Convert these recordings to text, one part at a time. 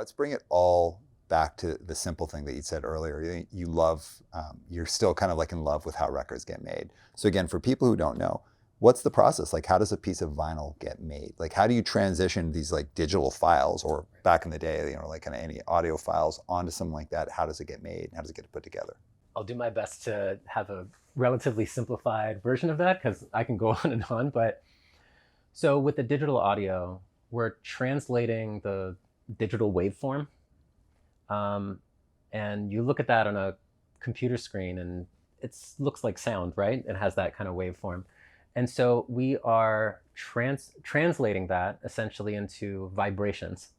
let's bring it all back to the simple thing that you said earlier. You love, you're still kind of like in love with how records get made. So again, for people who don't know, what's the process? Like, how does a piece of vinyl get made? Like, how do you transition these like digital files, or back in the day, you know, like kind of any audio files onto something like that? How does it get made? How does it get put together? I'll do my best to have a relatively simplified version of that because I can go on and on. But so with the digital audio, we're translating the digital waveform. And you look at that on a computer screen and it looks like sound, right? It has that kind of waveform. And so we are translating that essentially into vibrations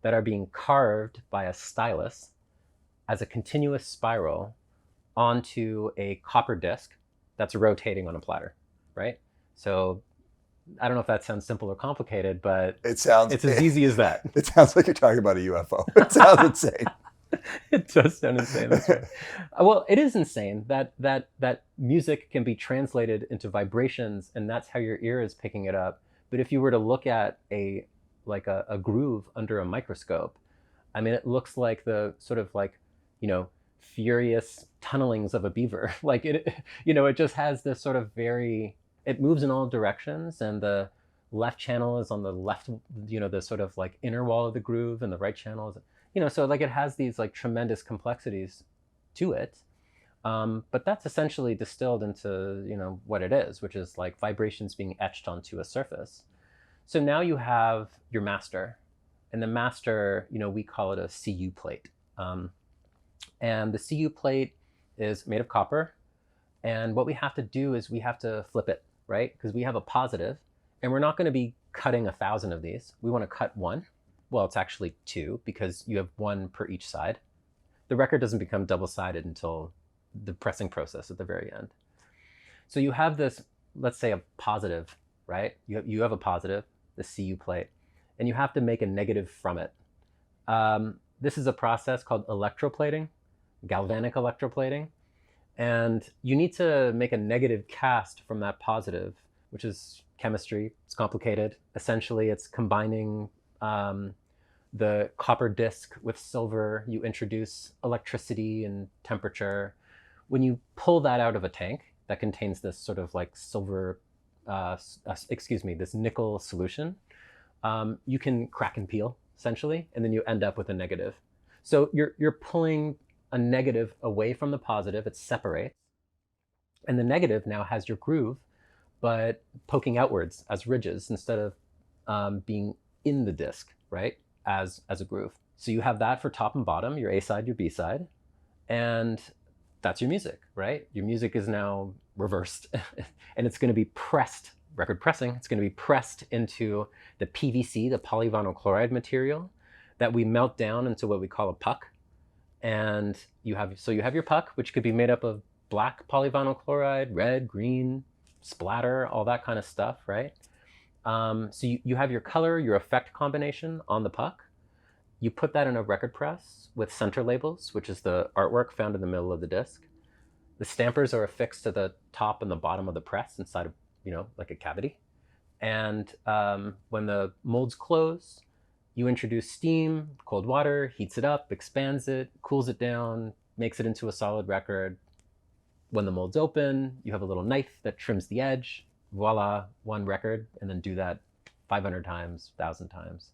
that are being carved by a stylus as a continuous spiral onto a copper disc that's rotating on a platter, right? So I don't know if that sounds simple or complicated, but it's as easy as that. It sounds like you're talking about a UFO. It sounds insane. It does sound insane. That's right. Well, it is insane that music can be translated into vibrations, and that's how your ear is picking it up. But if you were to look at a groove under a microscope, I mean, it looks like the sort of like, you know, furious tunnelings of a beaver. Like it, you know, it just has this sort of it moves in all directions, and the left channel is on the left, you know, the sort of like inner wall of the groove, and the right channel is, you know, so like it has these like tremendous complexities to it. But that's essentially distilled into, you know, what it is, which is like vibrations being etched onto a surface. So now you have your master, and the master, you know, we call it a CU plate. And the CU plate is made of copper. And what we have to do is we have to flip it, right? Because we have a positive, and we're not going to be cutting 1,000 of these. We want to cut one. Well, it's actually two, because you have one per each side. The record doesn't become double-sided until the pressing process at the very end. So you have this, let's say a positive, right? You have a positive, the CU plate, and you have to make a negative from it. This is a process called electroplating, galvanic electroplating. And you need to make a negative cast from that positive, which is chemistry. It's complicated. Essentially, it's combining the copper disc with silver. You introduce electricity and temperature. When you pull that out of a tank that contains this sort of like silver, this nickel solution, you can crack and peel, essentially, and then you end up with a negative. So you're pulling a negative away from the positive. It separates, and the negative now has your groove, but poking outwards as ridges instead of being in the disc, right, as a groove. So you have that for top and bottom, your A side, your B side, and that's your music, right? Your music is now reversed, and it's going to be pressed, record pressing, it's going to be pressed into the PVC, the polyvinyl chloride material, that we melt down into what we call a puck. And you have your puck, which could be made up of black polyvinyl chloride, red, green, splatter, all that kind of stuff, right? So you have your color, your effect combination on the puck. You put that in a record press with center labels, which is the artwork found in the middle of the disc. The stampers are affixed to the top and the bottom of the press inside of, you know, like a cavity. And when the molds close, you introduce steam, cold water, heats it up, expands it, cools it down, makes it into a solid record. When the mold's open, you have a little knife that trims the edge. Voila, one record, and then do that 500 times, 1,000 times.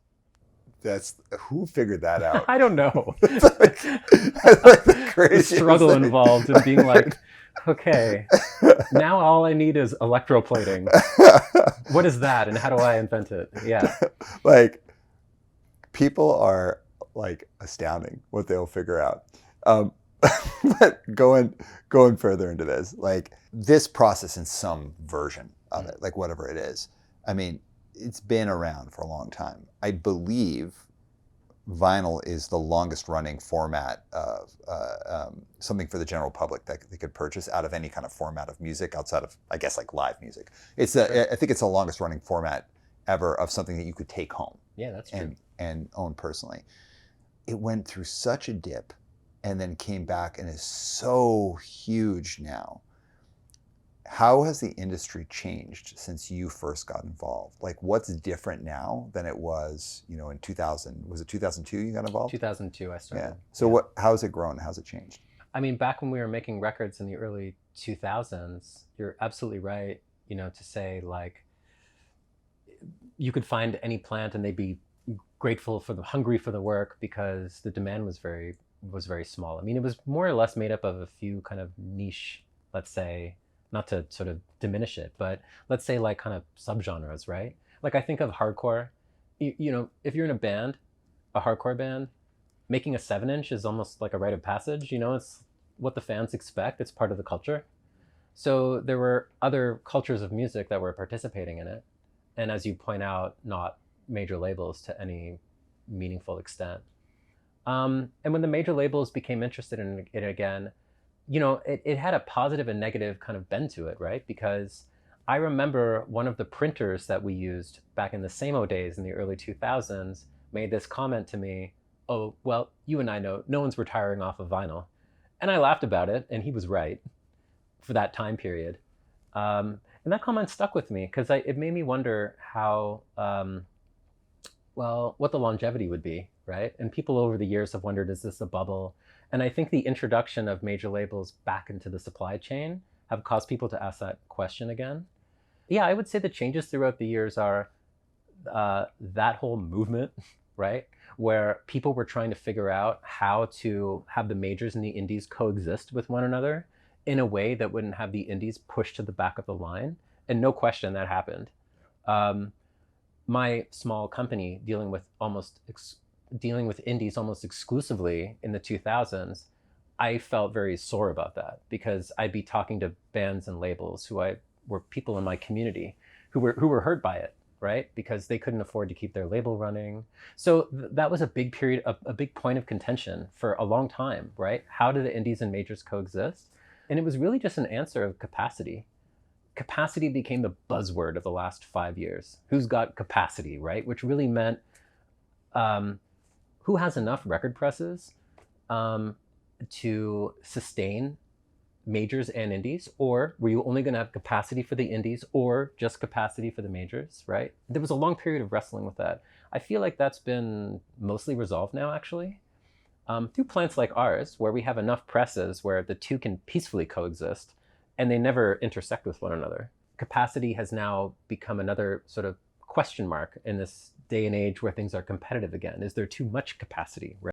Who figured that out? I don't know. That's like the craziest the struggle thing. Involved in being like, okay, now all I need is electroplating. What is that, and how do I invent it? Yeah. Like, people are like astounding what they'll figure out. But going further into this, like this process in some version of it, like whatever it is, I mean, it's been around for a long time. I believe vinyl is the longest running format of something for the general public that they could purchase out of any kind of format of music outside of, I guess, like live music. I think it's the longest running format ever of something that you could take home. Yeah, that's true. And own personally. It went through such a dip and then came back and is so huge now. how has the industry changed since you first got involved? Like, what's different now than it was, in 2000? Was it 2002 you got involved? 2002 I started. Yeah. So how's it grown? How's it changed? I mean, back when we were making records in the early 2000s, you're absolutely right, to say like you could find any plant and they'd be hungry for the work because the demand was very small. I mean, it was more or less made up of a few kind of niche, let's say, not to sort of diminish it, but let's say like kind of subgenres, right? Like I think of hardcore, if you're in a hardcore band, making a 7-inch is almost like a rite of passage, it's what the fans expect. It's part of the culture. So there were other cultures of music that were participating in it. And as you point out, not major labels to any meaningful extent. And when the major labels became interested in it again, it had a positive and negative kind of bend to it, right? Because I remember one of the printers that we used back in the same days in the early 2000s made this comment to me, "Oh, well, you and I know no one's retiring off of vinyl." And I laughed about it, and he was right for that time period. And that comment stuck with me because it made me wonder how, what the longevity would be, right? And people over the years have wondered, is this a bubble? And I think the introduction of major labels back into the supply chain have caused people to ask that question again. Yeah, I would say the changes throughout the years are that whole movement, right? Where people were trying to figure out how to have the majors and the indies coexist with one another in a way that wouldn't have the indies pushed to the back of the line. And no question that happened. My small company dealing with indies almost exclusively in the 2000s, I felt very sore about that because I'd be talking to bands and labels who were people in my community who were hurt by it, right? Because they couldn't afford to keep their label running. So that was a big period, a big point of contention for a long time, right? How do the indies and majors coexist? And it was really just an answer of capacity. Capacity became the buzzword of the last 5 years. Who's got capacity, right? Which really meant who has enough record presses to sustain majors and indies, or were you only going to have capacity for the indies or just capacity for the majors, right? There was a long period of wrestling with that. I feel like that's been mostly resolved now, actually, through plants like ours, where we have enough presses where the two can peacefully coexist and they never intersect with one another. Capacity has now become another sort of question mark in this day and age where things are competitive again. Is there too much capacity, right?